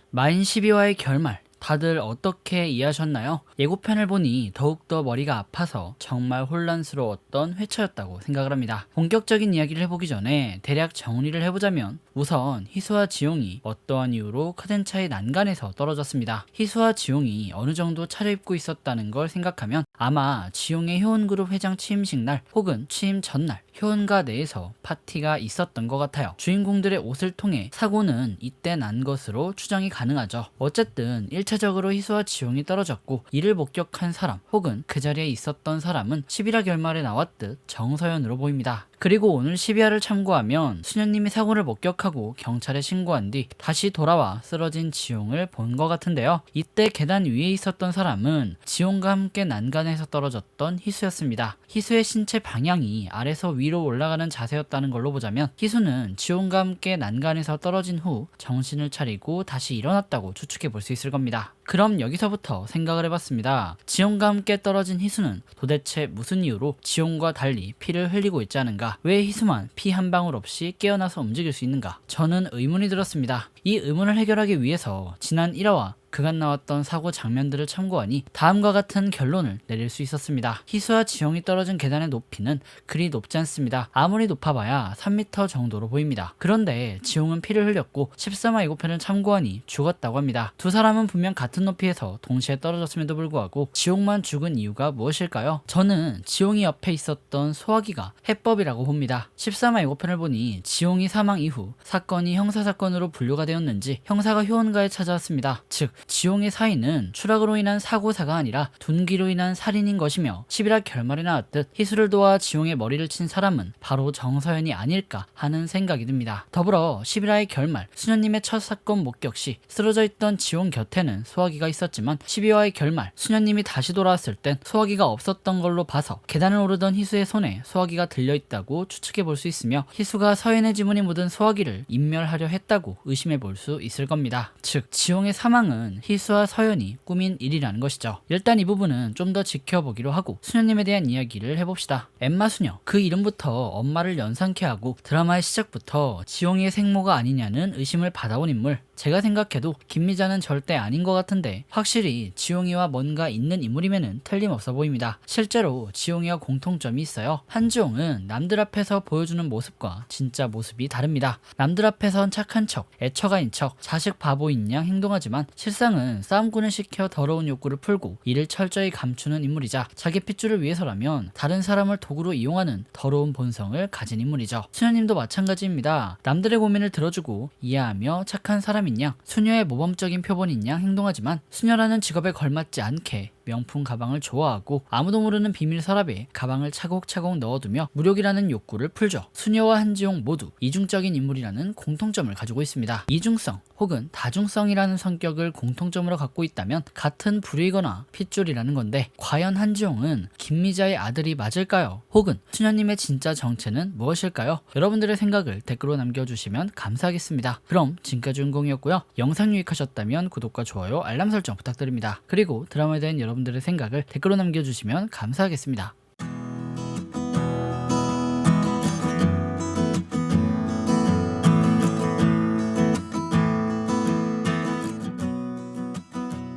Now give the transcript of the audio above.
마인 12화의 결말 다들 어떻게 이해하셨나요? 예고편을 보니 더욱더 머리가 아파서 정말 혼란스러웠던 회차였다고 생각을 합니다. 본격적인 이야기를 해보기 전에 대략 정리를 해보자면 우선 희수와 지용이 어떠한 이유로 카덴차의 난간에서 떨어졌습니다. 희수와 지용이 어느 정도 차려입고 있었다는 걸 생각하면 아마 지용의 효원그룹 회장 취임식 날 혹은 취임 전날 효원가 내에서 파티가 있었던 것 같아요. 주인공들의 옷을 통해 사고는 이때 난 것으로 추정이 가능하죠. 어쨌든 1차적으로 희수와 지용이 떨어졌고 이를 목격한 사람 혹은 그 자리에 있었던 사람은 11화 결말에 나왔듯 정서연으로 보입니다. 그리고 오늘 12화를 참고하면 수녀님이 사고를 목격하고 경찰에 신고한 뒤 다시 돌아와 쓰러진 지용을 본 것 같은데요. 이때 계단 위에 있었던 사람은 지용과 함께 난간에서 떨어졌던 희수였습니다. 희수의 신체 방향이 아래서 위로 올라가는 자세였다는 걸로 보자면 희수는 지용과 함께 난간에서 떨어진 후 정신을 차리고 다시 일어났다고 추측해 볼 수 있을 겁니다. 그럼 여기서부터 생각을 해봤습니다. 지용과 함께 떨어진 희수는 도대체 무슨 이유로 지용과 달리 피를 흘리고 있지 않은가? 왜 희수만 피 한 방울 없이 깨어나서 움직일 수 있는가? 저는 의문이 들었습니다. 이 의문을 해결하기 위해서 지난 1화와 그간 나왔던 사고 장면들을 참고하니 다음과 같은 결론을 내릴 수 있었습니다. 희수와 지용이 떨어진 계단의 높이는 그리 높지 않습니다. 아무리 높아봐야 3m 정도로 보입니다. 그런데 지용은 피를 흘렸고 13화 예고편을 참고하니 죽었다고 합니다. 두 사람은 분명 같은 높이에서 동시에 떨어졌음에도 불구하고 지용만 죽은 이유가 무엇일까요? 저는 지용이 옆에 있었던 소화기가 해법이라고 봅니다. 13화 예고편을 보니 지용이 사망 이후 사건이 형사사건으로 분류가 되었는지 형사가 효원가에 찾아왔습니다. 즉 지용의 사인은 추락으로 인한 사고사가 아니라 둔기로 인한 살인인 것이며 11화 결말에 나왔듯 희수를 도와 지용의 머리를 친 사람은 바로 정서연이 아닐까 하는 생각이 듭니다. 더불어 11화의 결말 수녀님의 첫 사건 목격 시 쓰러져 있던 지용 곁에는 소화기가 있었지만 12화의 결말 수녀님이 다시 돌아왔을 땐 소화기가 없었던 걸로 봐서 계단을 오르던 희수의 손에 소화기가 들려있다고 추측해 볼 수 있으며 희수가 서연의 지문이 묻은 소화기를 인멸하려 했다고 의심해 볼 수 있을 겁니다. 즉 지용의 사망은 희수와 서연이 꾸민 일이라는 것이죠. 일단 이 부분은 좀 더 지켜보기로 하고 수녀님에 대한 이야기를 해봅시다. 엠마 수녀, 그 이름부터 엄마를 연상케 하고 드라마의 시작부터 지용이의 생모가 아니냐는 의심을 받아온 인물. 제가 생각해도 김미자는 절대 아닌 것 같은데 확실히 지용이와 뭔가 있는 인물임에는 틀림없어 보입니다. 실제로 지용이와 공통점이 있어요. 한지용은 남들 앞에서 보여주는 모습과 진짜 모습이 다릅니다. 남들 앞에선 착한 척, 애처가인 척, 자식 바보인 양 행동하지만 실상은 싸움꾼을 시켜 더러운 욕구를 풀고 이를 철저히 감추는 인물이자 자기 핏줄을 위해서라면 다른 사람을 도구로 이용하는 더러운 본성을 가진 인물이죠. 수녀님도 마찬가지입니다. 남들의 고민을 들어주고 이해하며 착한 사람인 양, 수녀의 모범적인 표본인 양 행동하지만 수녀라는 직업에 걸맞지 않게 명품 가방을 좋아하고 아무도 모르는 비밀 서랍에 가방을 차곡차곡 넣어두며 무력이라는 욕구를 풀죠. 수녀와 한지용 모두 이중적인 인물이라는 공통점을 가지고 있습니다. 이중성 혹은 다중성이라는 성격을 공통점으로 갖고 있다면 같은 부류이거나 핏줄이라는 건데 과연 한지용은 김미자의 아들이 맞을까요? 혹은 수녀님의 진짜 정체는 무엇일까요? 여러분들의 생각을 댓글로 남겨주시면 감사하겠습니다. 그럼 지금까지 운공이었고요. 영상 유익하셨다면 구독과 좋아요, 알람 설정 부탁드립니다. 그리고 드라마에 대한 여러분들의 생각을 댓글로 남겨주시면 감사하겠습니다.